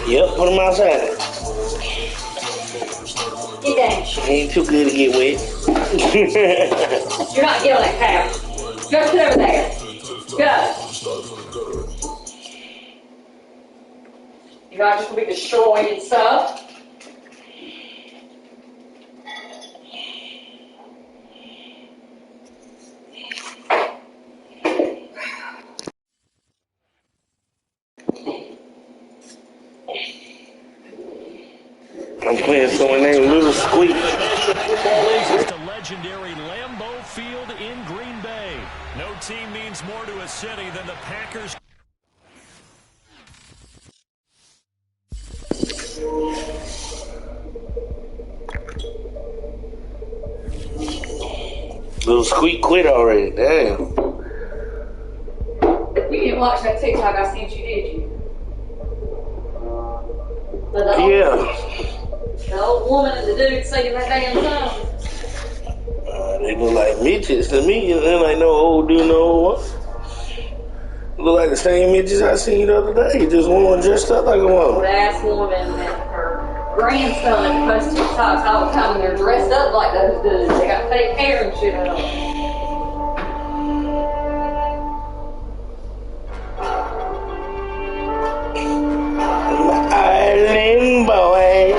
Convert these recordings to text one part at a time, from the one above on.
Yep, put him outside. Get down. He ain't too good to get wet. You're not getting on that couch. Go sit over there. Go. You guys just gonna be destroying stuff. I'm playing someone named Little Squeak. It's a legendary Lambeau Field in Green Bay. No team means more to a city than the Packers. Little Squeak quit already. Damn. You didn't watch that TikTok I sent you, did you? Yeah. The old woman and the dude singing that damn song. They look like midgets to me. They like no old dude, no old one. Look like the same midgets I seen the other day. Just one dressed up like a woman. Old ass woman and her grandson post TikToks all the time and they're dressed up like those dudes. They got fake hair and shit on. Island boy.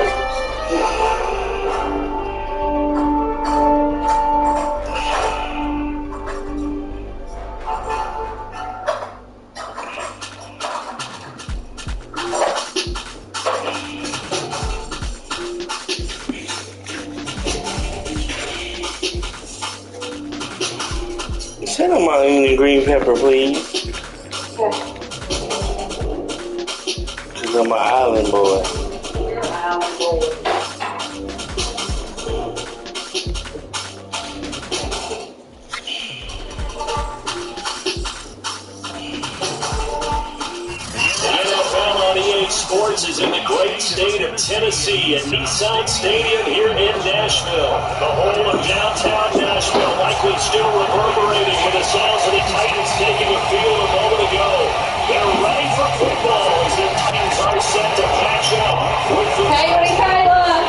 Set on my onion green pepper, please. Okay. Cause I'm an island boy. You're an island boy. Sports is in the great state of Tennessee at Nissan Stadium here in Nashville. The whole of downtown Nashville likely still reverberating with the sounds of the Titans taking the field a moment ago. They're ready for football as the Titans are set to catch up with the Kayla.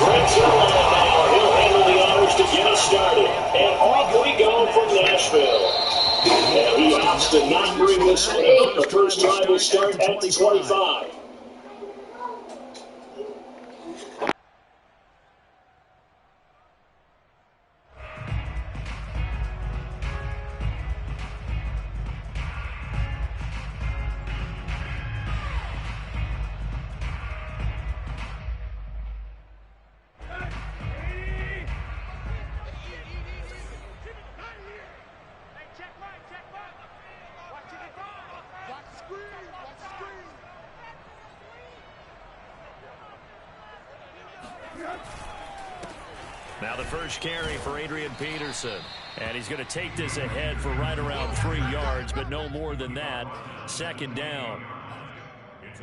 Greg Zerline now. He'll handle the honors to get us started. And off we go from Nashville. And he opts to not bring this one up. The first drive will start at the 25. Now the first carry for Adrian Peterson. And he's going to take this ahead for right around 3 yards, but no more than that. Second down.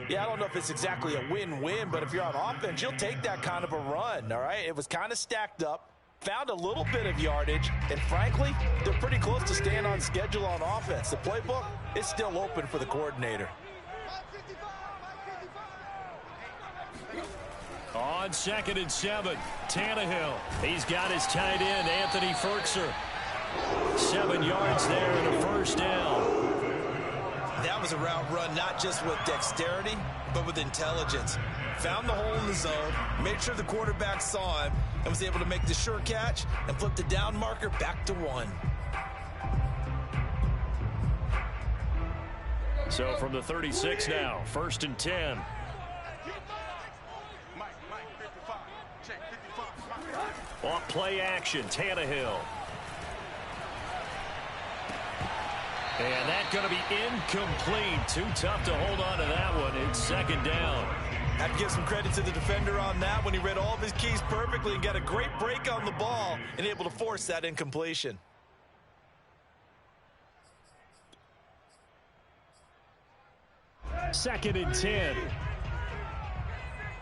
Yeah, I don't know if it's exactly a win-win, but if you're on offense, you'll take that kind of a run, all right? It was kind of stacked up, found a little bit of yardage, and frankly, they're pretty close to staying on schedule on offense. The playbook is still open for the coordinator. On 2nd and 7, Tannehill. He's got his tight end, Anthony Ferkser. 7 yards there and a first down. That was a route run not just with dexterity, but with intelligence. Found the hole in the zone, made sure the quarterback saw him, and was able to make the sure catch and flip the down marker back to 1. So from the 36 now, 1st and 10. Off play action, Tannehill. And that's going to be incomplete. Too tough to hold on to that one. It's 2nd down. I'd give some credit to the defender on that when he read all of his keys perfectly and got a great break on the ball and able to force that incompletion. 2nd and 10.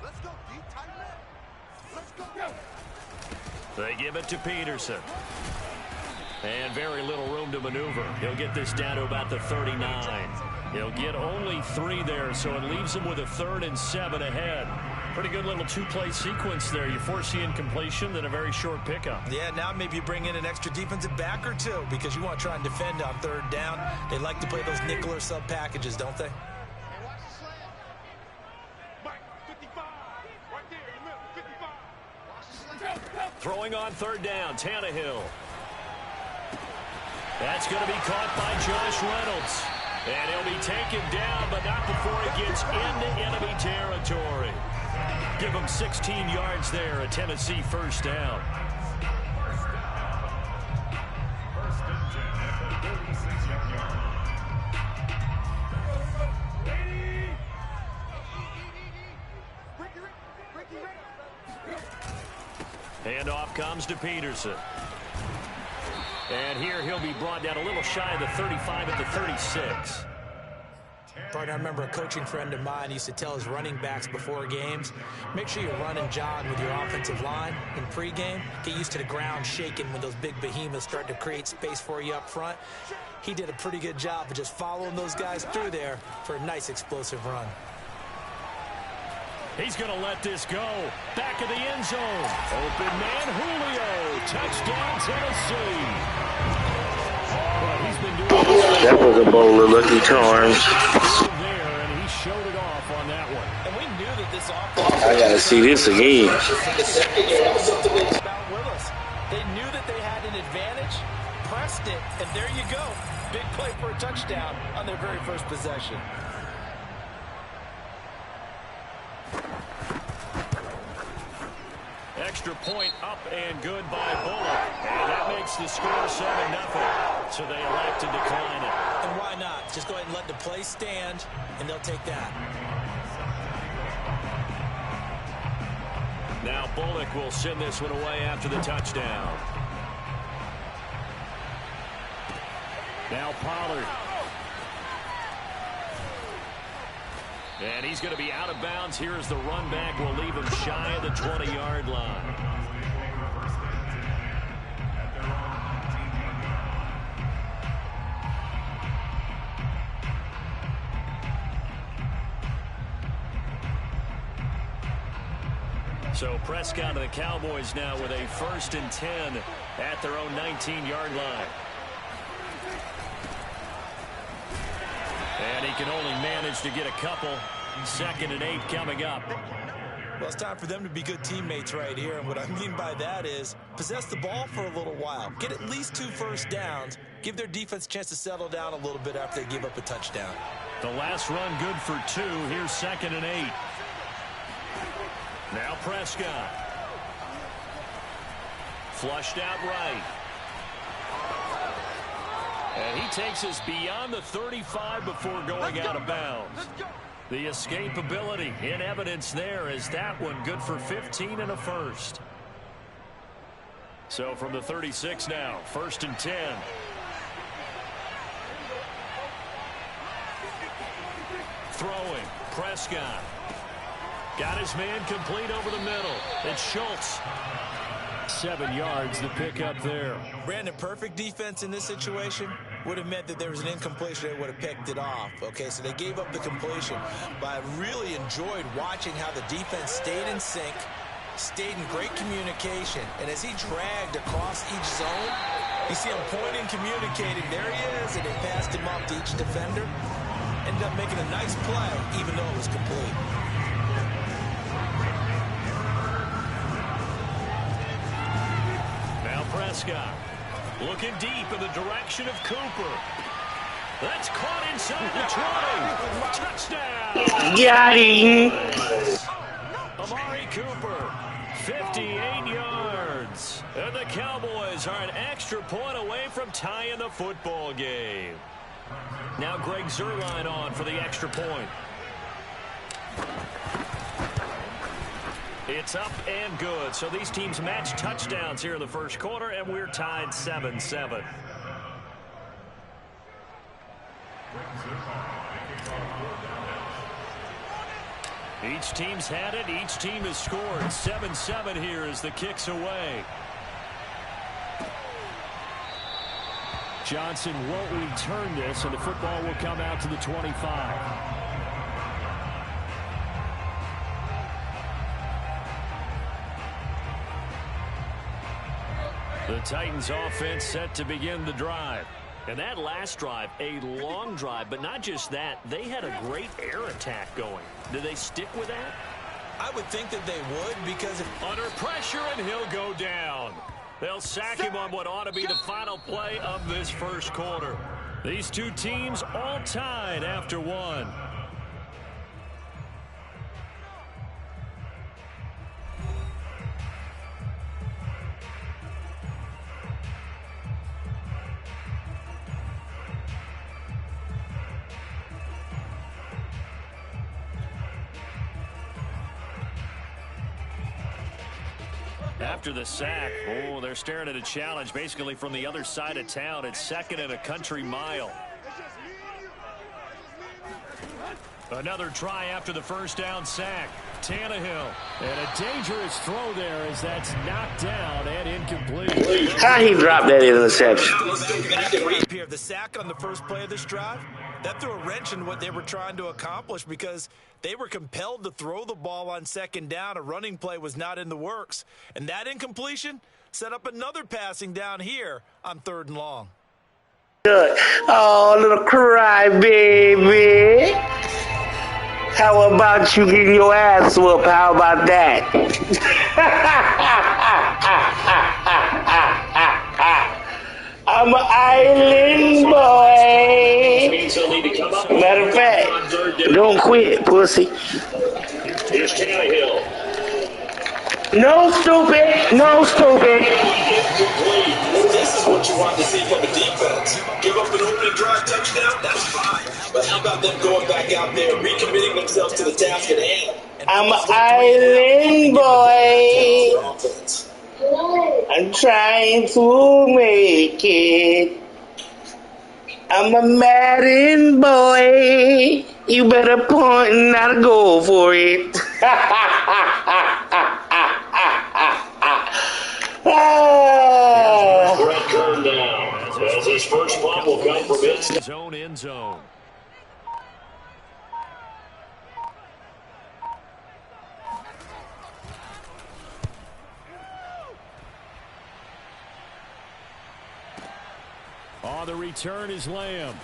Let's go, deep, tight man. Let's go. They give it to Peterson. And very little room to maneuver. He'll get this down to about the 39. He'll get only 3 there, so it leaves him with a 3rd and 7 ahead. Pretty good little 2-play sequence there. You force the incompletion, then a very short pickup. Yeah, now maybe you bring in an extra defensive back or 2 because you want to try and defend on 3rd down. They like to play those nickel or sub packages, don't they? Throwing on 3rd down, Tannehill. That's going to be caught by Josh Reynolds. And he'll be taken down, but not before he gets into enemy territory. Give him 16 yards there, a Tennessee 1st down. Handoff comes to Peterson. And here he'll be brought down a little shy of the 35 at the 36. Partner, I remember a coaching friend of mine used to tell his running backs before games, make sure you run and jog with your offensive line in pregame. Get used to the ground shaking when those big behemoths start to create space for you up front. He did a pretty good job of just following those guys through there for a nice explosive run. He's going to let this go. Back of the end zone. Open man, Julio. Touchdown, Tennessee. Well, he's been doing this. That was a bowl of Lucky Charms. There, and he showed it off on that one. And we knew that this offense... I got to see this again. They knew that they had an advantage, pressed it, and there you go. Big play for a touchdown on their very first possession. Extra point up and good by Bullock. And that makes the score 7-0. So they elect to decline it. And why not? Just go ahead and let the play stand, and they'll take that. Now Bullock will send this one away after the touchdown. Now Pollard. And he's going to be out of bounds. Here is the run back. Will leave him shy of the 20-yard line. So Prescott and the Cowboys now with a 1st and 10 at their own 19-yard line. And he can only manage to get a couple. 2nd and 8 coming up. Well, it's time for them to be good teammates right here. And what I mean by that is possess the ball for a little while. Get at least 2 first downs. Give their defense a chance to settle down a little bit after they give up a touchdown. The last run good for 2. Here's 2nd and 8. Now Prescott. Flushed out right. And he takes us beyond the 35 before going out of bounds. The escapability in evidence there is that one good for 15 and a 1st. So from the 36 now, 1st and 10. Throwing, Prescott. Got his man complete over the middle. It's Schultz. 7 yards the pickup there. Brandon, perfect defense in this situation would have meant that there was an incompletion. They would have picked it off. Okay, so they gave up the completion. But I really enjoyed watching how the defense stayed in sync, stayed in great communication. And as he dragged across each zone, you see him pointing, communicating. There he is, and they passed him off to each defender. Ended up making a nice play, even though it was complete. Prescott looking deep in the direction of Cooper. That's caught inside the 20. Touchdown. Got him. Amari Cooper, 58 yards. And the Cowboys are an extra point away from tying the football game. Now Greg Zuerlein on for the extra point. It's up and good. So these teams match touchdowns here in the first quarter, and we're tied 7-7. Each team's had it. Each team has scored. 7-7 here as the kick's away. Johnson won't return this, and the football will come out to the 25. The Titans offense set to begin the drive. And that last drive, a long drive, but not just that. They had a great air attack going. Do they stick with that? I would think that they would, because under pressure, and he'll go down. They'll sack him on what ought to be the final play of this first quarter. These two teams all tied after one. After the sack, they're staring at a challenge basically from the other side of town. It's second and a country mile. Another try after the first down sack. Tannehill. And a dangerous throw there as that's knocked down and incomplete. How he dropped that interception? The sack on the first play of this drive, that threw a wrench in what they were trying to accomplish because they were compelled to throw the ball on second down. A running play was not in the works. And that incompletion set up another passing down here on 3rd and long. Good. Oh, little crybaby. How about you getting your ass whooped? How about that? I'm an island boy. Matter of fact, don't quit, pussy. Here's Tannehill. No stupid. No stupid. This is what you want to see from a defense. Give up an opening drive touchdown, that's fine. But how about them going back out there, recommitting themselves to the task at hand? I'm an island boy. I'm trying to make it. I'm a Madden boy. You better point and not go for it. Brett turned down. As his first ball will come from his own end zone. On the return is Lamb.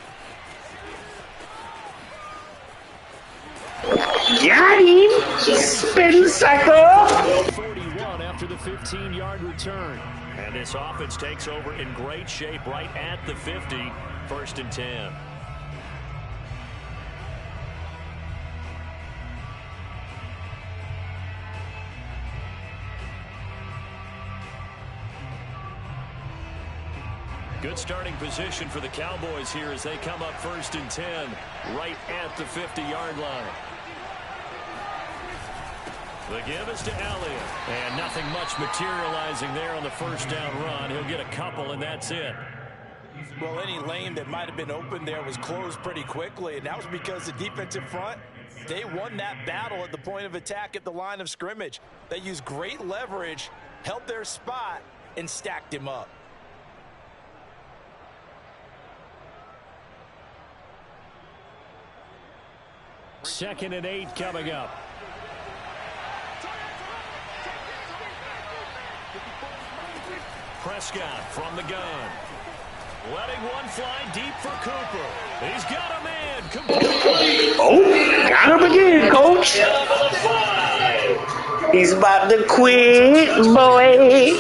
Got him. Spin cycle. 41 after the 15-yard return. And this offense takes over in great shape right at the 50. 1st and 10. Good starting position for the Cowboys here as they come up 1st and 10 right at the 50-yard line. The give is to Elliott. And nothing much materializing there on the first down run. He'll get a couple, and that's it. Well, any lane that might have been open there was closed pretty quickly, and that was because the defensive front, they won that battle at the point of attack at the line of scrimmage. They used great leverage, held their spot, and stacked him up. Second and 8 coming up. Prescott from the gun. Letting one fly deep for Cooper. He's got a man. Complete. Oh, got him again, coach. He's about to quit, boy.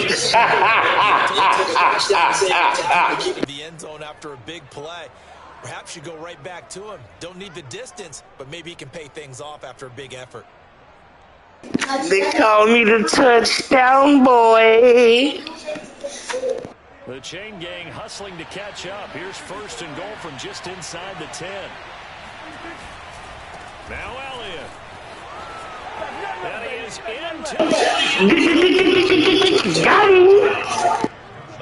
The end zone after a big play. Perhaps you go right back to him. Don't need the distance, but maybe he can pay things off after a big effort. They call me the touchdown boy. The chain gang hustling to catch up. Here's 1st and goal from just inside the 10. Now Elliott. And he is into Got him.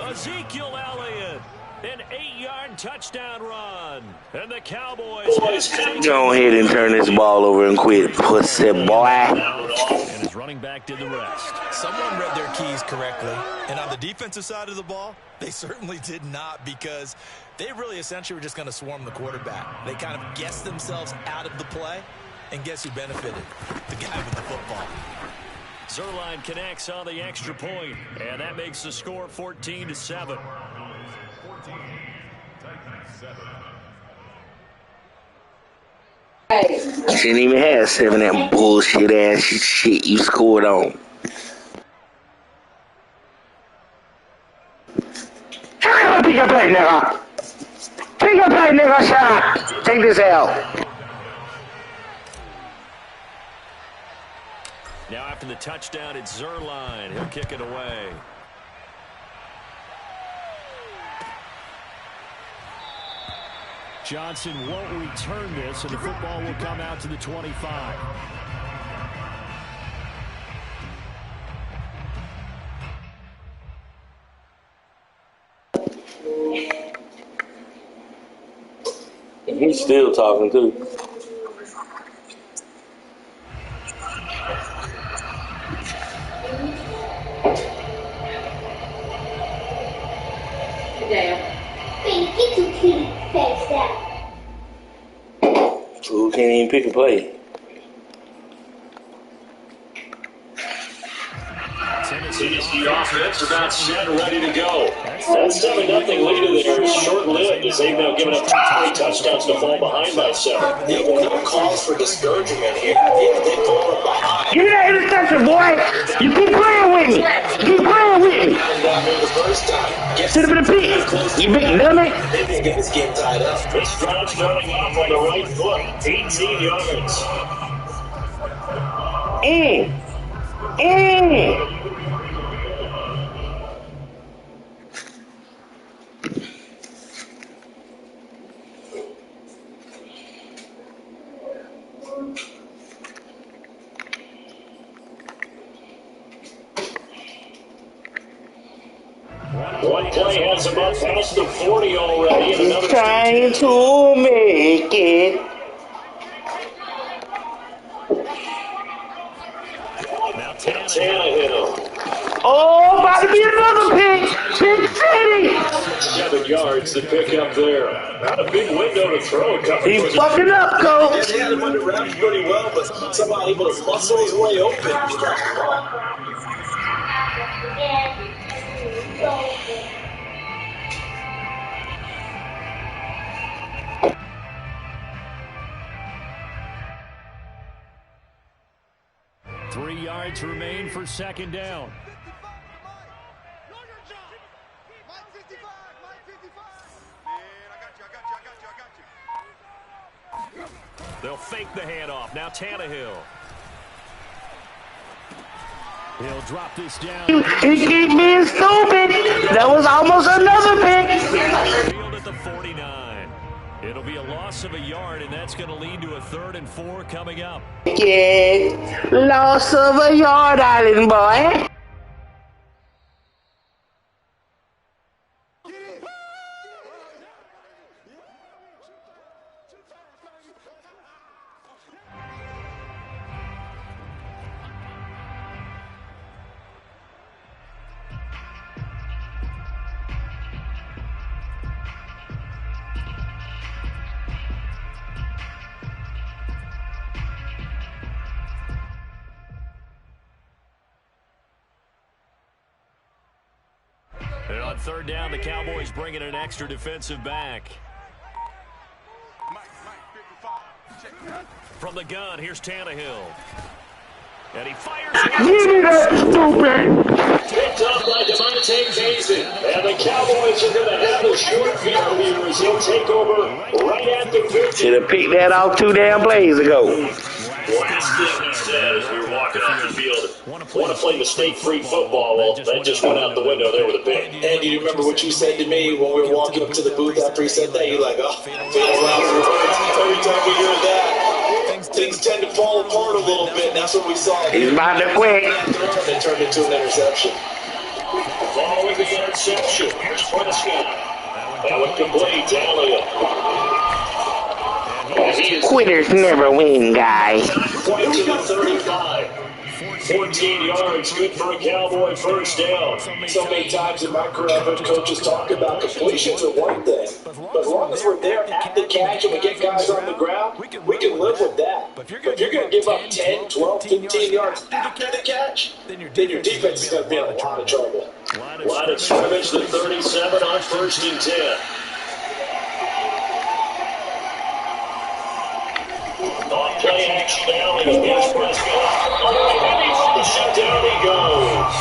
Ezekiel Elliott. An 8-yard touchdown run. And the Cowboys go ahead and turn this ball over and quit, pussy boy. And his running back did the rest. Someone read their keys correctly. And on the defensive side of the ball, they certainly did not, because they really essentially were just going to swarm the quarterback. They kind of guessed themselves out of the play. And guess who benefited? The guy with the football. Zerline connects on the extra point, and that makes the score 14-7. Shouldn't even have 7 that bullshit ass shit you scored on. Pick up play, nigga. Pick up play, nigga. Shut up. Take this out. Now after the touchdown, it's Zerline. He'll kick it away. Johnson won't return this, and the football will come out to the 25. He's still talking too. Who can't even pick a play? Tennessee offense about set, ready to go. That 7-0 lead there is short-lived, as they've now given up 3 touchdowns to fall behind by 7. There were no calls for discouragement here. They pulled from behind. Give me that interception, boy! You keep playing with me! Keep playing with me! The first time. Should have been a pick! You big dummy! They didn't get this game tied up. This drive starting off on the right foot, 18 yards. One play has him up past the 40 already. And another trying to make it. Now Tannehill. Oh, about to be another pick. Pick City. 7 yards to pick up there. Not a big window to throw. He's fucking up, coach. They had him under wraps pretty well, but somehow able to muscle his way open. Three yards remain for second down. They'll fake the handoff. Now Tannehill. He'll drop this down. He keep being stupid. That was almost another pick. Field at the 49. It'll be a loss of a yard, and that's going to lead to a 3rd and 4 coming up. Yeah, loss of a yard, island boy. And on 3rd down, the Cowboys bring in an extra defensive back. From the gun, here's Tannehill. And he fires. Give me that stupid. Picked up by Devontae Mason. And the Cowboys are going to have a short field here as he'll take over right at the 50. Should have picked that off 2 damn plays ago. Last thing he said as we were walking off the field, want to play mistake-free football. Well, that just went out the window there with a pick. And you remember what you said to me when we were walking up to the booth after he said that? You're like, oh, every time we hear that, things tend to fall apart a little bit. And that's what we saw. He's about to quit. It turned into an interception. Following the interception, here's Prescott. That would complete Elliott. Quitters never win, guys. Quite to the 35. 14 yards, good for a Cowboy first down. So many times in my career, I've heard coaches talk about completions are one thing, but as long as we're there at the catch and we get guys on the ground, we can live with that. But if you're going to give up 10, 12, 15 yards after the catch, then your defense is going to be in a lot of trouble. Line of scrimmage, the 37 on 1st and 10. On play action now, and here's Prescott. And he's shut down, he goes.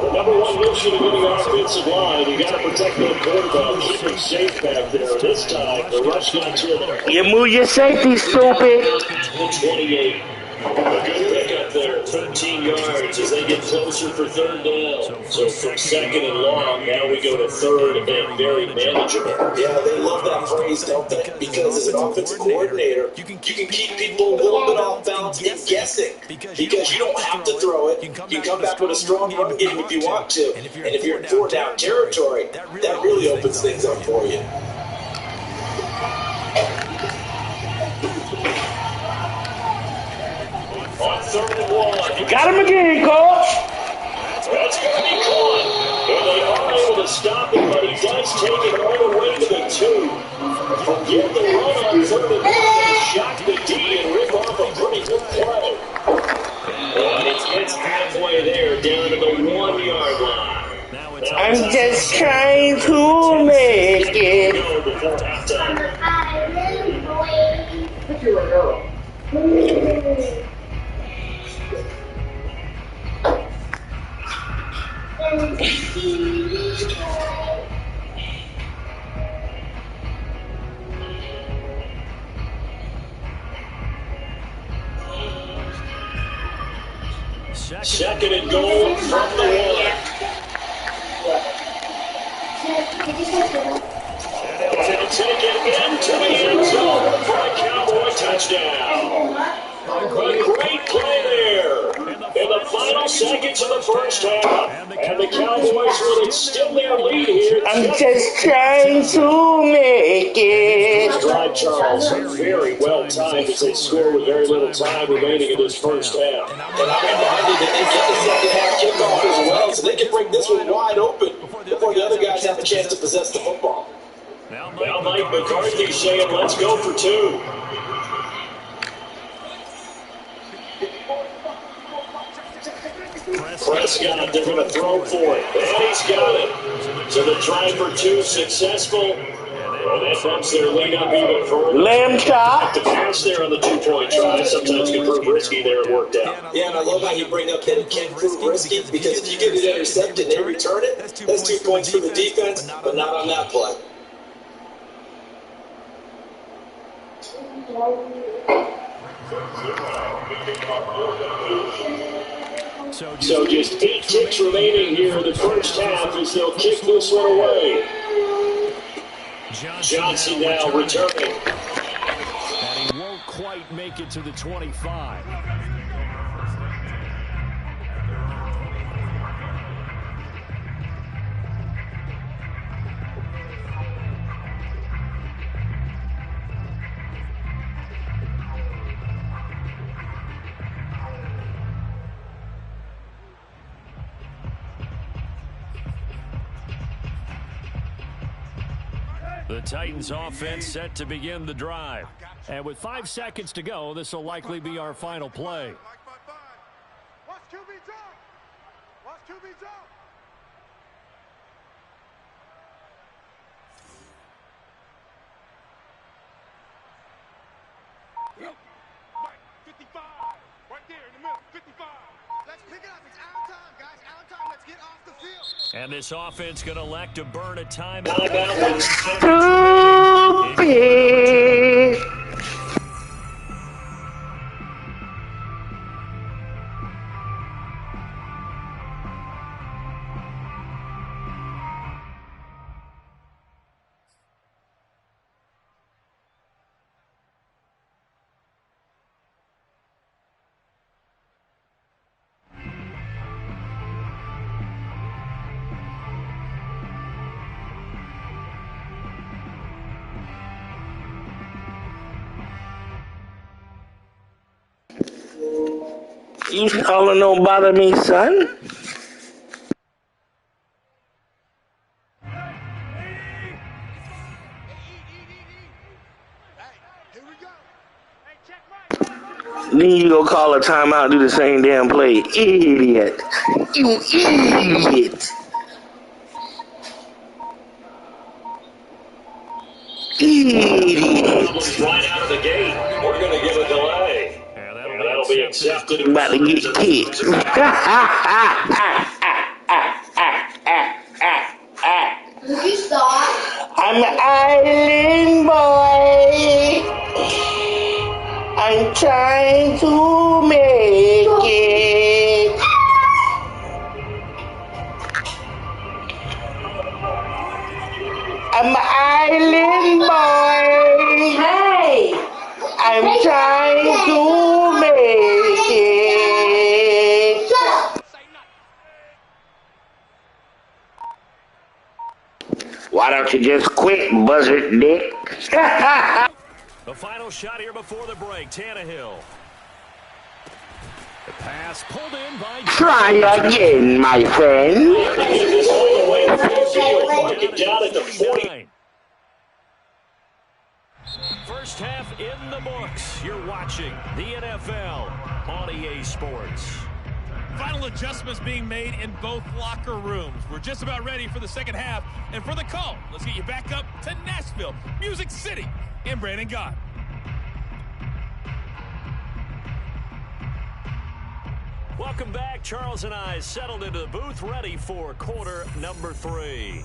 The number one mission of any offensive line, you got to protect that quarterback, keep him safe back there. This time, the rush got to him. You move your safety, stupid. The 28. A good pickup there, 13 yards as they get closer for 3rd down. So from 2nd and long, now we go to 3rd and very manageable. Yeah, they love that phrase, don't they? Because as an offensive coordinator, you can keep people a little bit off balance and guessing. Because you don't have to throw it. You can come back with a strong run game if you want to. And if you're in 4-down territory, that really opens things up for you. On 3rd and 1. Got him again, coach. That's going to be caught. And they are able to stop him, but he does take it all the way to the 2. Forget the run on 3rd and 1. They shock the D and rip off a pretty good play. And it's halfway there, down to the 1-yard line. I'm just trying to make it. Go before halftime. Second and goal from the 1. They'll take it into the end zone for a Cowboy touchdown. A great play there in the final seconds of the first half. And the Cowboys will extend their lead here. I'm just trying to make it. Drive, Charles, very well timed as they score with very little time remaining in this first half. And I'm reminded that they get the second half kickoff as well, so they can break this one wide open before the other guys have a chance to possess the football. Now Mike McCarthy saying, let's go for 2. Prescott, they're going to throw for it. And he's got it. So the try for 2 successful. And that bumps their lead up even further. Lamb chop. The pass there on the 2-point try sometimes can prove risky there. It worked out. Yeah, and I love how you bring up that it can prove risky, because if you get it intercepted and they return it, that's 2 points for the defense, but not on that play. So just 8 ticks remaining here in the first half as they'll kick this one away. Johnson now returning. And he won't quite make it to the 25. The Titans offense set to begin the drive. And with 5 seconds to go, this will likely be our final play. Watch QB jump. Watch QB jump. Yep. 55. Right there in the middle. 55. Let's pick it up. It's our time, guys. Our time. Let's get off the field. And this offense going to elect to burn a timeout. Stupid. You calling don't bother me, son? Then you go call a timeout and do the same damn play. Idiot. You idiot. Problems right out of the gate. We're going to give a delay. And that'll be accepted. About to get kicked. You stop. I'm an island boy. I'm trying to make it. I'm an island boy. Hey! I'm trying to make it. Why don't you just quit, buzzard dick? The final shot here before the break. Tannehill. The pass pulled in by... Try again, my friend. Down at the 40. First half in the books. You're watching the NFL on EA Sports. Final adjustments being made in both locker rooms. We're just about ready for the second half. And for the call, let's get you back up to Nashville, Music City, and Brandon Gott. Welcome back. Charles and I settled into the booth, ready for quarter number 3.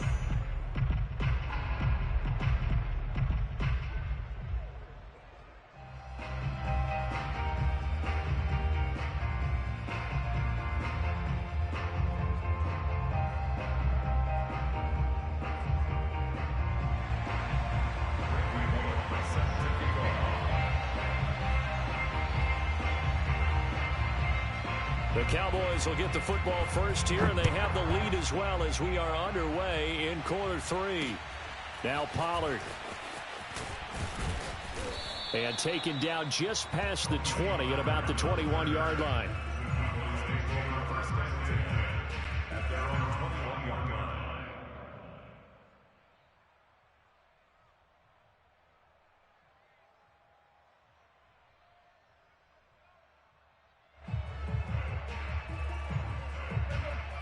The Cowboys will get the football first here, and they have the lead as well as we are underway in quarter 3. Now Pollard. And taken down just past the 20 at about the 21-yard line.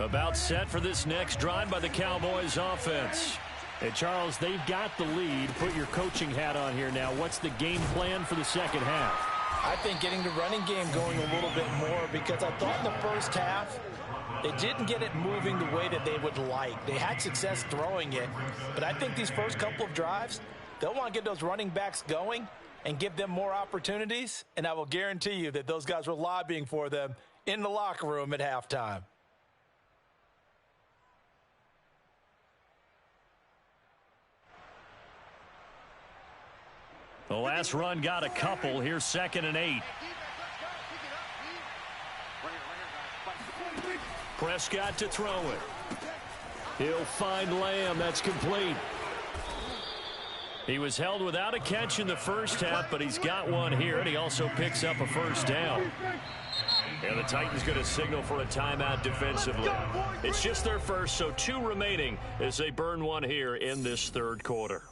About set for this next drive by the Cowboys offense. And Charles, they've got the lead. Put your coaching hat on here now. What's the game plan for the second half? I think getting the running game going a little bit more, because I thought in the first half they didn't get it moving the way that they would like. They had success throwing it, but I think these first couple of drives, they'll want to get those running backs going and give them more opportunities, and I will guarantee you that those guys were lobbying for them in the locker room at halftime. The last run got a couple. Here's 2nd and 8. Prescott to throw it. He'll find Lamb. That's complete. He was held without a catch in the first half, but he's got one here, and he also picks up a first down. And the Titans going to signal for a timeout defensively. It's just their first, so 2 remaining as they burn one here in this third quarter.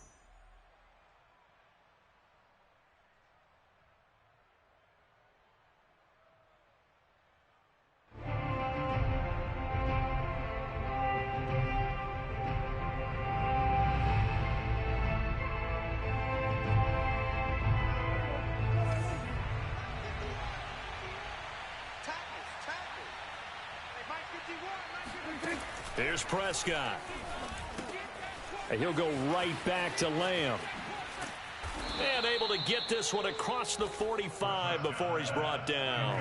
Here's Prescott. And he'll go right back to Lamb. And able to get this one across the 45 before he's brought down.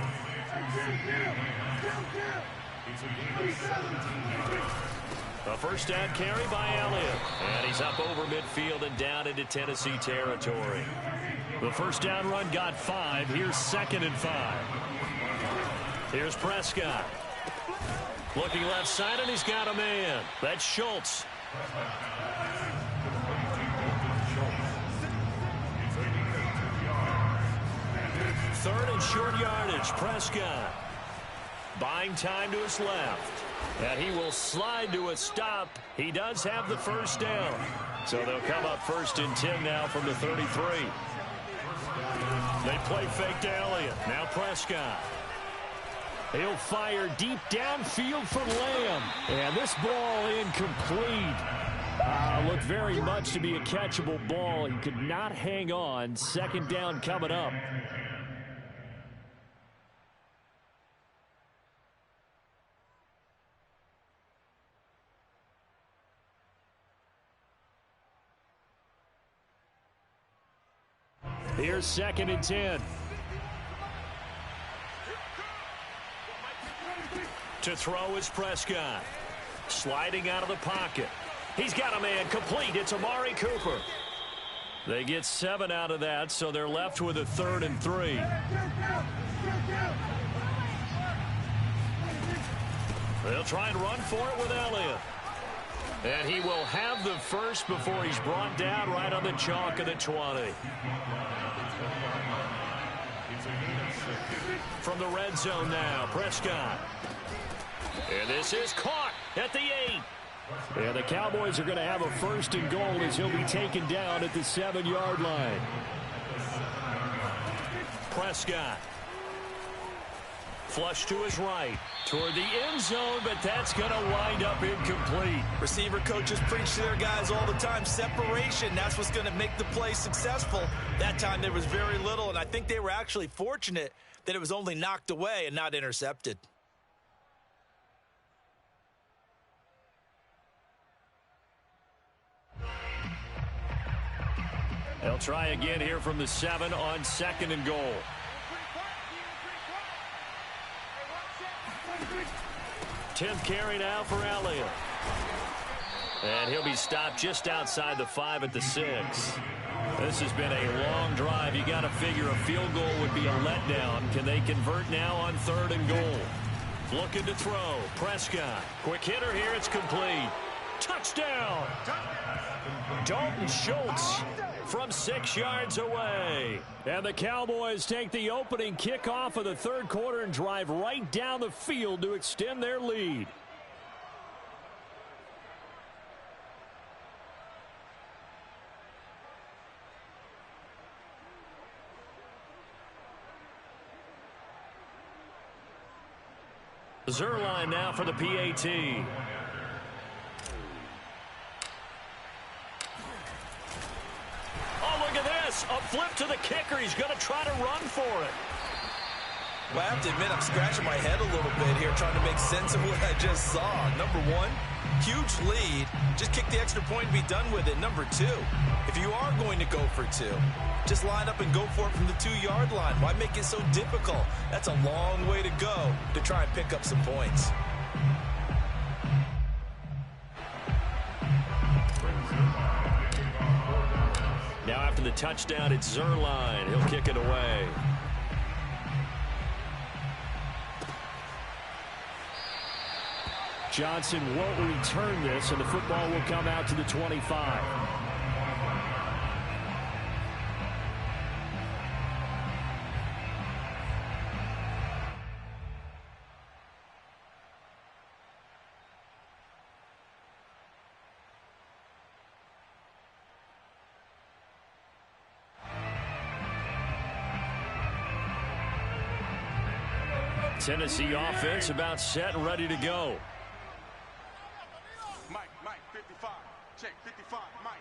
A first down carry by Elliott. And he's up over midfield and down into Tennessee territory. The first down run got 5. Here's 2nd and 5. Here's Prescott. Looking left side, and he's got a man. That's Schultz. Third and short yardage. Prescott. Buying time to his left. And he will slide to a stop. He does have the first down. So they'll come up 1st and 10 now from the 33. They play fake to Elliott. Now Prescott. He'll fire deep downfield for Lamb. And this ball incomplete. Looked very much to be a catchable ball. He could not hang on. 2nd down coming up. Here's 2nd and 10. To throw is Prescott. Sliding out of the pocket. He's got a man complete. It's Amari Cooper. They get 7 out of that, so they're left with a 3rd and 3. They'll try and run for it with Elliott. And he will have the first before he's brought down right on the chalk of the 20. From the red zone now, Prescott. And this is caught at the 8. And the Cowboys are going to have a 1st and goal as he'll be taken down at the 7-yard line. Prescott. Flush to his right. Toward the end zone, but that's going to wind up incomplete. Receiver coaches preach to their guys all the time. Separation, that's what's going to make the play successful. That time there was very little, and I think they were actually fortunate that it was only knocked away and not intercepted. They'll try again here from the 7 on 2nd and goal. Tenth carry now for Elliott. And he'll be stopped just outside the 5 at the 6. This has been a long drive. You got to figure a field goal would be a letdown. Can they convert now on 3rd and goal? Looking to throw. Prescott. Quick hitter here. It's complete. Touchdown. Dalton Schultz from 6 yards away. And the Cowboys take the opening kickoff of the 3rd quarter and drive right down the field to extend their lead. Zerline now for the PAT. Oh, look at this. A flip to the kicker. He's going to try to run for it. Well, I have to admit, I'm scratching my head a little bit here trying to make sense of what I just saw. Number 1, huge lead. Just kick the extra point and be done with it. Number 2, if you are going to go for 2, just line up and go for it from the 2-yard line. Why make it so difficult? That's a long way to go to try and pick up some points. Now after the touchdown, it's Zerline. He'll kick it away. Johnson won't return this, and the football will come out to the 25. Tennessee offense about set and ready to go. Mike, 55. Check, 55, Mike.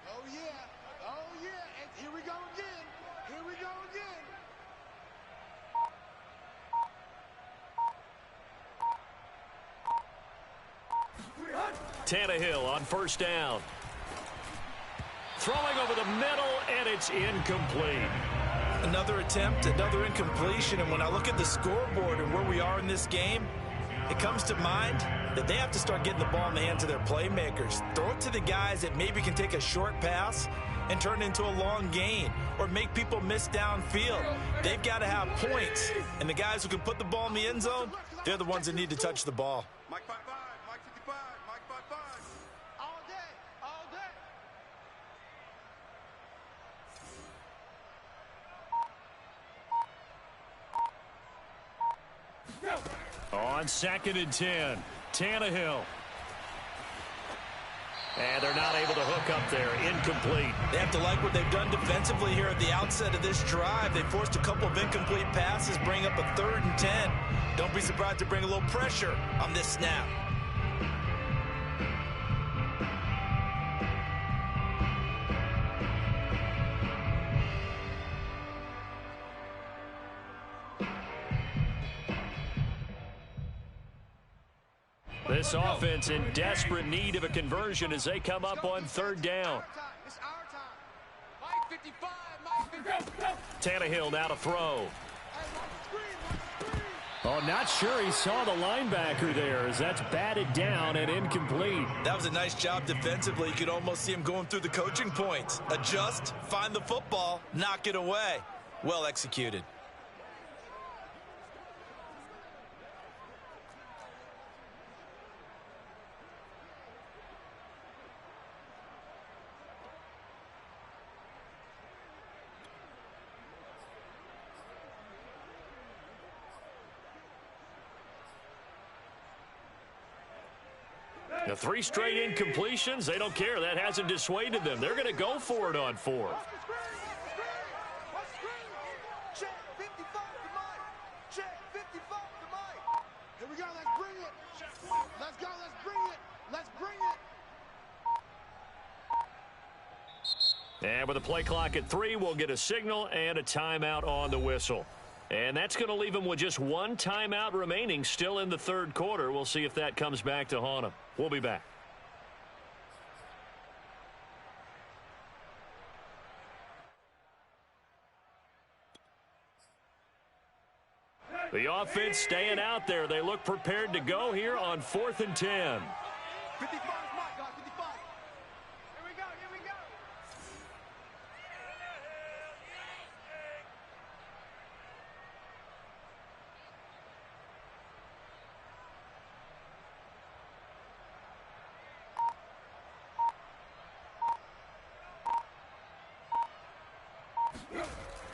Oh, yeah. Oh, yeah. And here we go again. Here we go again. Tannehill on 1st down. Throwing over the middle, and it's incomplete. Another attempt, another incompletion, and when I look at the scoreboard and where we are in this game, it comes to mind that they have to start getting the ball in the hands of their playmakers. Throw it to the guys that maybe can take a short pass and turn it into a long gain or make people miss downfield. They've got to have points, and the guys who can put the ball in the end zone, they're the ones that need to touch the ball. Mike 55, Mike 55, Mike 55. All day, all day. On 2nd and 10, Tannehill. And they're not able to hook up there. Incomplete. They have to like what they've done defensively here at the outset of this drive. They forced a couple of incomplete passes, bring up a 3rd and 10. Don't be surprised to bring a little pressure on this snap. This offense in desperate need of a conversion as they come up on 3rd down. It's our time. Mike 55, Mike 55. Tannehill now to throw. Oh, not sure he saw the linebacker there as that's batted down and incomplete. That was a nice job defensively. You could almost see him going through the coaching points. Adjust, find the football, knock it away. Well executed. The 3 straight incompletions, they don't care. That hasn't dissuaded them. They're going to go for it on 4th. Check 55 to Mike. Check 55 to Mike. Here we go. Let's bring it. Let's go. Let's bring it. Let's bring it. And with the play clock at 3, we'll get a signal and a timeout on the whistle. And that's going to leave them with just 1 timeout remaining still in the 3rd quarter. We'll see if that comes back to haunt them. We'll be back. The offense staying out there. They look prepared to go here on 4th and 10. 55 is Mike, guys. 55. Here we go. Here we go.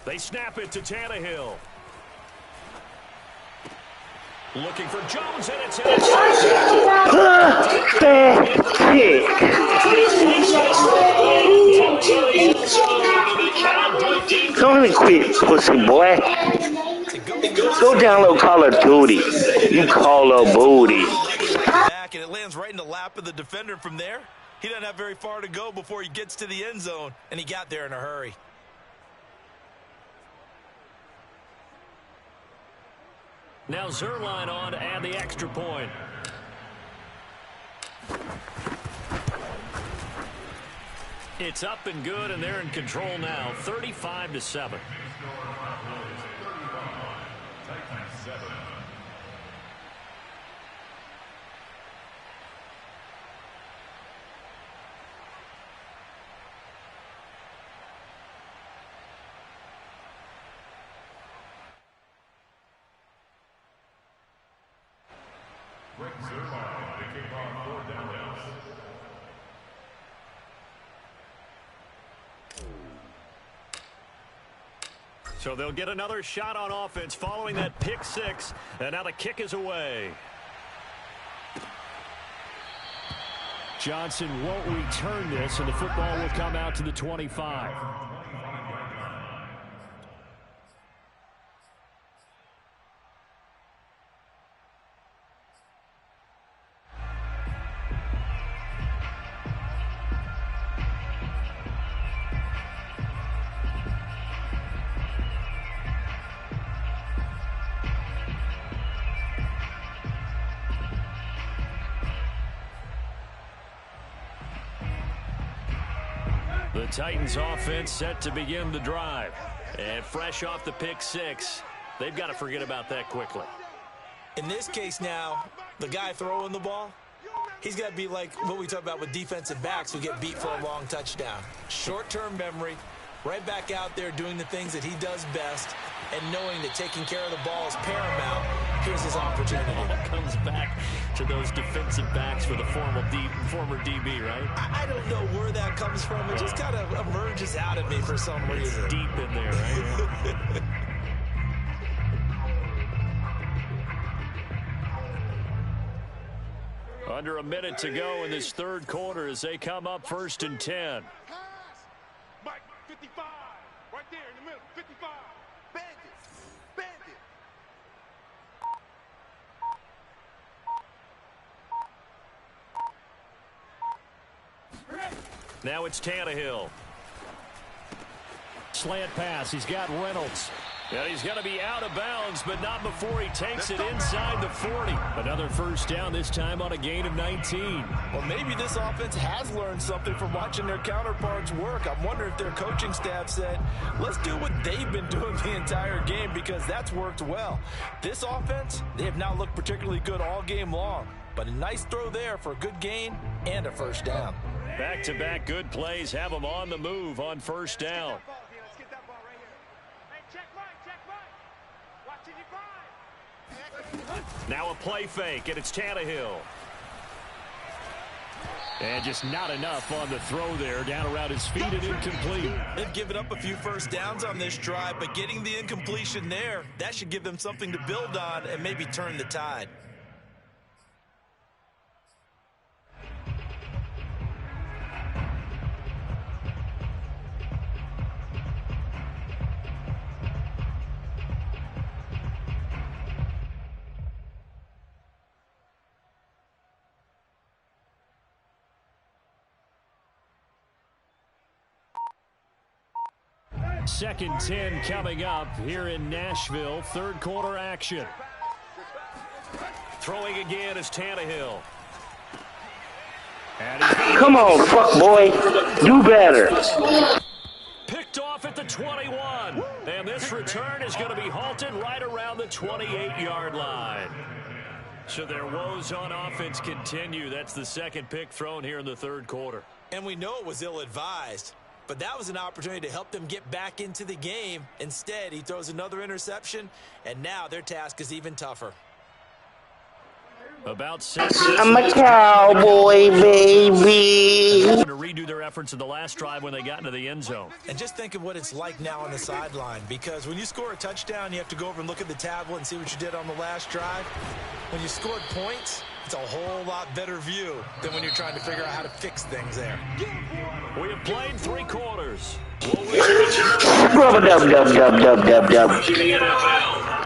They snap it to Tannehill. Looking for Jones, and it's Don't even quit, pussy boy. Go download Call of Duty. You call a booty. Back, and it lands right in the lap of the defender from there. He doesn't have very far to go before he gets to the end zone, and he got there in a hurry. Now Zerline on to add the extra point. It's up and good, and they're in control now, 35-7. So they'll get another shot on offense following that pick 6, and now the kick is away. Johnson won't return this, and the football will come out to the 25. The Titans offense set to begin the drive. And fresh off the pick 6, they've got to forget about that quickly. In this case now, the guy throwing the ball, he's got to be like what we talk about with defensive backs who get beat for a long touchdown. Short-term memory, right back out there doing the things that he does best, and knowing that taking care of the ball is paramount. Here's his opportunity. It comes back to those defensive backs for the former DB, right? I don't know where that comes from. It just kind of emerges out of me for some reason. It's deep in there, right? under a minute to go in this third quarter as they come up 1st and 10. Mike, 55. Right there in the middle. 55. Bandit. Bandit. Now it's Tannehill. Slant pass. He's got Reynolds. And he's going to be out of bounds, but not before he takes it inside the 40. Another first down, this time on a gain of 19. Well, maybe this offense has learned something from watching their counterparts work. I wonder if their coaching staff said, let's do what they've been doing the entire game, because that's worked well. This offense, they have not looked particularly good all game long, but a nice throw there for a good gain and a first down. Back-to-back good plays have them on the move on first down. Now a play fake, and it's Tannehill. And just not enough on the throw there, down around his feet and incomplete. They've given up a few first downs on this drive, but getting the incompletion there, that should give them something to build on and maybe turn the tide. Second 10 coming up here in Nashville. Third quarter action. Throwing again is Tannehill. Come on, fuck boy. Do better. Picked off at the 21. And this return is going to be halted right around the 28-yard line. So their woes on offense continue. That's the second pick thrown here in the third quarter. And we know it was ill-advised, but that was an opportunity to help them get back into the game. Instead, he throws another interception, and now their task is even tougher. About 6. I'm a cowboy, baby. To redo their efforts in the last drive when they got into the end zone. And just think of what it's like now on the sideline, because when you score a touchdown, you have to go over and look at the tablet and see what you did on the last drive. When you scored points, it's a whole lot better view than when you're trying to figure out how to fix things there. We have played 3 quarters. Rub-a-dub-dub-dub-dub-dub.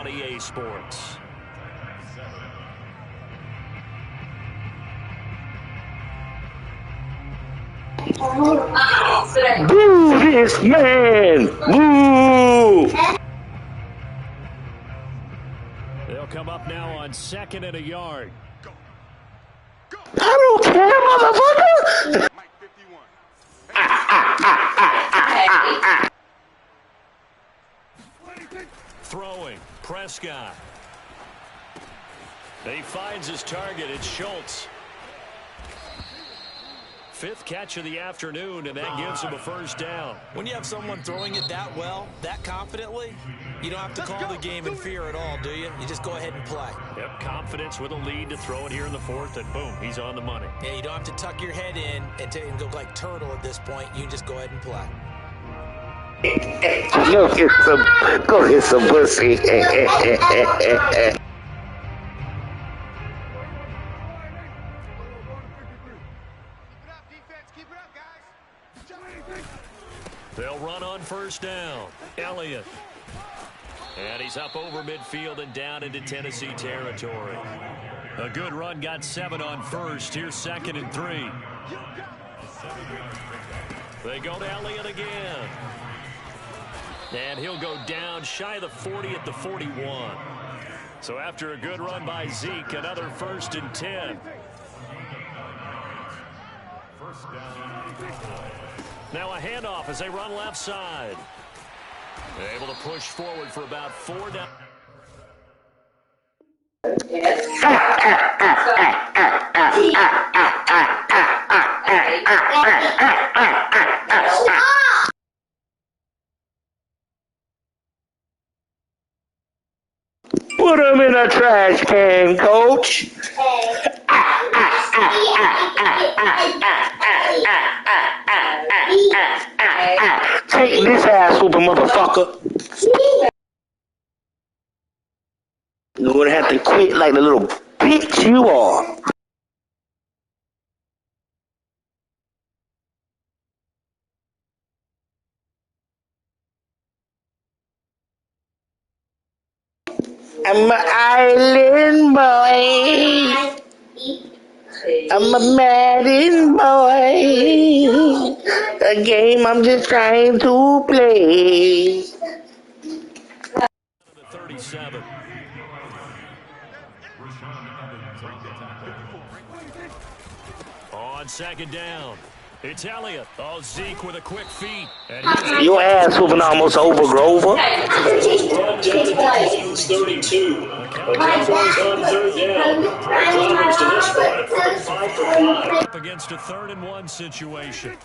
EA Sports. Boo this man! Boo! They'll come up now on 2nd and a yard. I don't care, motherfucker! Throwing, Prescott. He finds his target, it's Schultz. 5th catch of the afternoon, and that gives him a first down. When you have someone throwing it that well, that confidently, you don't have to call the game in fear at all, do you? You just go ahead and play. Yep, confidence with a lead to throw it here in the 4th, and boom, he's on the money. Yeah, you don't have to tuck your head in and go like turtle at this point. You just go ahead and play. Go get some pussy. They'll run on first down. Elliott. And he's up over midfield and down into Tennessee territory. A good run, got 7 on first. Here's 2nd and 3. They go to Elliott again. And he'll go down shy of the 40 at the 41. So after a good run by Zeke, another 1st and 10. Now a handoff as they run left side. They're able to push forward for about 4 down. Put him in a trash can, coach. Take this ass whooping, motherfucker. You're gonna have to quit like the little bitch you are. I'm an island boy. I'm a Madden boy. A game I'm just trying to play. 37. On second down, it's Elliott. Oh, Zeke with a quick feed. And your ass whooping almost over, Grover. Just brought down to the Titans 32. The Cowboys on third down. Their Cowboys to this point are 5 for 5. Up against a 3rd and 1 situation.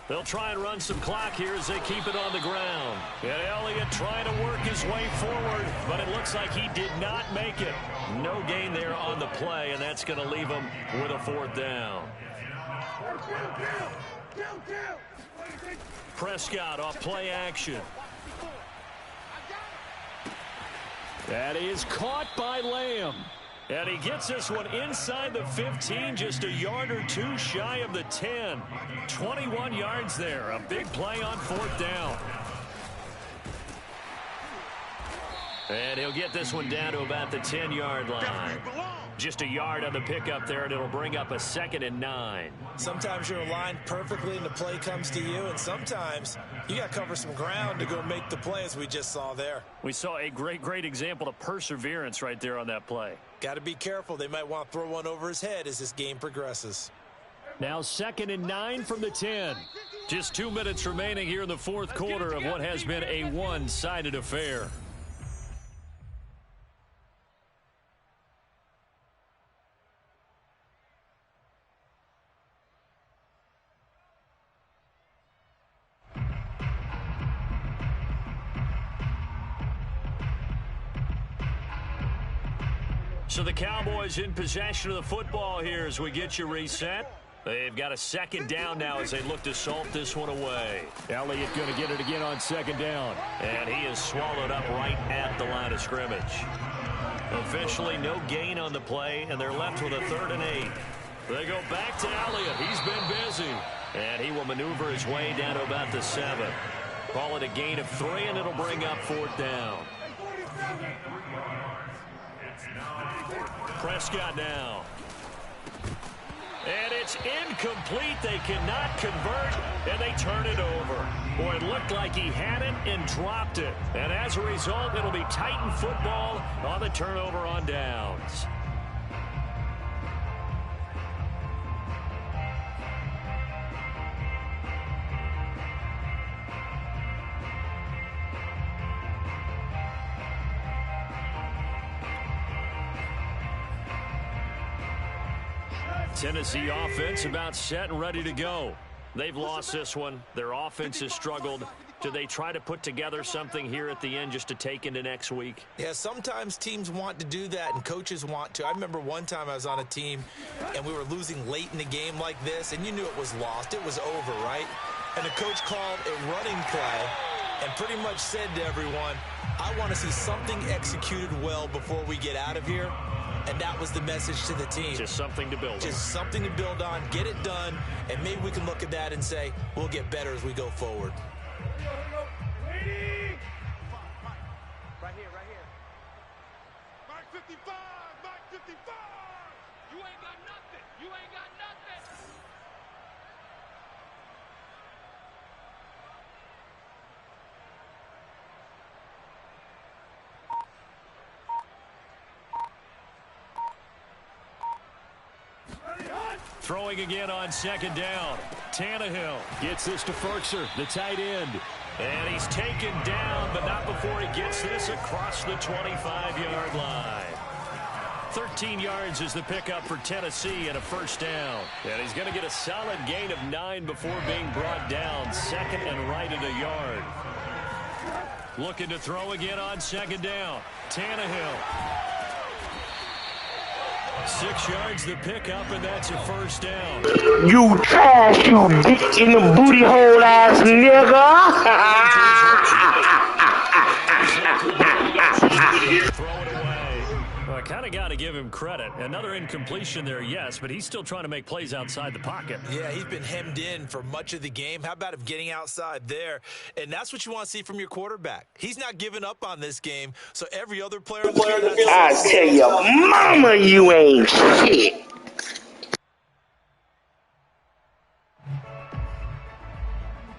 They'll try and run some clock here as they keep it on the ground. And Elliott trying to work his way forward, but it looks like he did not make it. No gain there on the play, and that's going to leave him with a 4th down. Prescott off play action. That is caught by Lamb. And he gets this one inside the 15, just a yard or two shy of the 10. 21 yards there. A big play on 4th down. And he'll get this one down to about the 10-yard line. Just a yard on the pickup there, and it'll bring up a 2nd and 9. Sometimes you're aligned perfectly and the play comes to you, and sometimes you got to cover some ground to go make the play, as we just saw there. We saw a great example of perseverance right there on that play. Got to be careful. They might want to throw one over his head as this game progresses. Now 2nd and 9 from the 10. Just 2 minutes remaining here in the 4th quarter of what has been a one-sided affair. So the Cowboys in possession of the football here as we get you reset. They've got a 2nd down now as they look to salt this one away. Elliott going to get it again on 2nd down. And he is swallowed up right at the line of scrimmage. Officially no gain on the play, and they're left with a 3rd and 8. They go back to Elliott. He's been busy. And he will maneuver his way down to about the 7. Call it a gain of 3, and it'll bring up 4th down. Prescott now. And it's incomplete. They cannot convert, and they turn it over. Boy, it looked like he had it and dropped it. And as a result, it'll be Titan football on the turnover on downs. Tennessee offense about set and ready to go. They've lost this one. Their offense has struggled. Do they try to put together something here at the end just to take into next week? Yeah, sometimes teams want to do that and coaches want to. I remember one time I was on a team and we were losing late in the game like this, and you knew it was lost. It was over, right? And the coach called a running play and pretty much said to everyone, I want to see something executed well before we get out of here. And that was the message to the team. Just something to build on. Just something to build on, get it done, and maybe we can look at that and say, we'll get better as we go forward. Right here. Mark 55, Mark 55. You ain't got nothing. You ain't got nothing. Throwing again on 2nd down. Tannehill gets this to Ferkser, the tight end. And he's taken down, but not before he gets this across the 25-yard line. 13 yards is the pickup for Tennessee and a 1st down. And he's going to get a solid gain of 9 before being brought down. 2nd and right at a yard. Looking to throw again on 2nd down. Tannehill. 6 yards the pickup, and that's a 1st down. You trash, you dick in the booty hole ass nigga. Throw it away. Kind of got to give him credit. Another incompletion there, yes, but he's still trying to make plays outside the pocket. Yeah, he's been hemmed in for much of the game. How about him getting outside there? And that's what you want to see from your quarterback. He's not giving up on this game, so every other player in the field has to I tell your mama you ain't shit.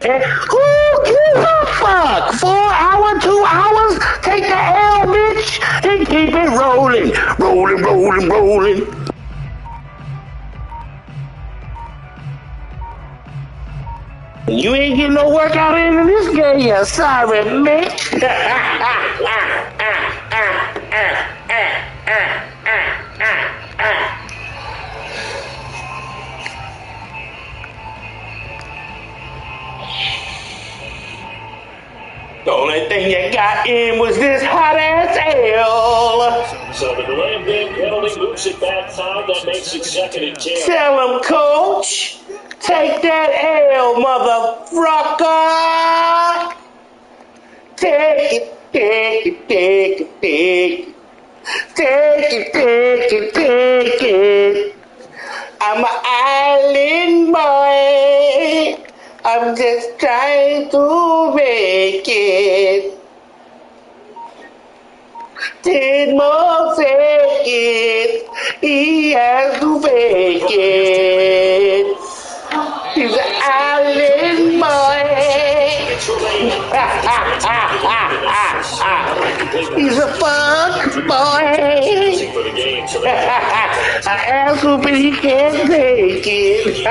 And who gives a fuck? 4 hours, 2 hours? Take the L, bitch, and keep it rolling. Rolling, rolling, rolling. You ain't getting no workout in this game, you sorry, bitch. The only thing you got in was this hot ass L. So the delay of game penalty moves it back 5. That makes it 2nd and 10. Tell him, coach. Take that L, motherfucker. Take it, take it, take it, take it. Take it, take it, take it. I'm an island boy. I'm just trying to make it. 10 more seconds. He has to make it. He's an island boy. He's a fuck boy. I asked him, but he can't take it.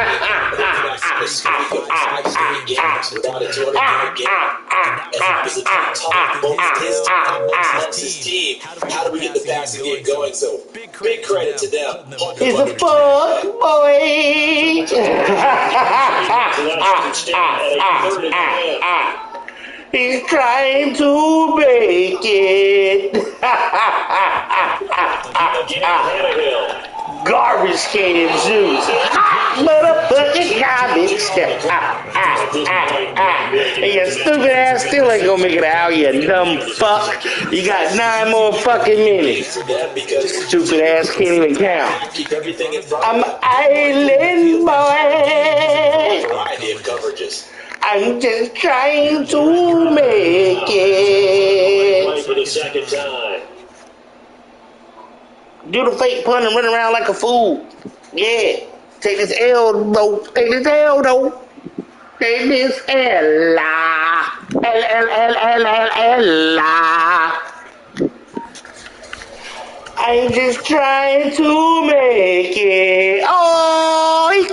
How do we get the passing game going? So big credit to them. He's a fuck boy. He's trying to make it. Garbage can juice. Motherfucking garbage. And your stupid ass still ain't gonna make it out, you dumb fuck. You got 9 more fucking minutes. Stupid ass can't even count. I'm island boy. Variety of coverages. I'm just trying to make it. Play for the 2nd time. Do the fake punt and run around like a fool. Yeah. Take this L, though. Take this L, though. Take this L. L. I'm just trying to make it. Oh, he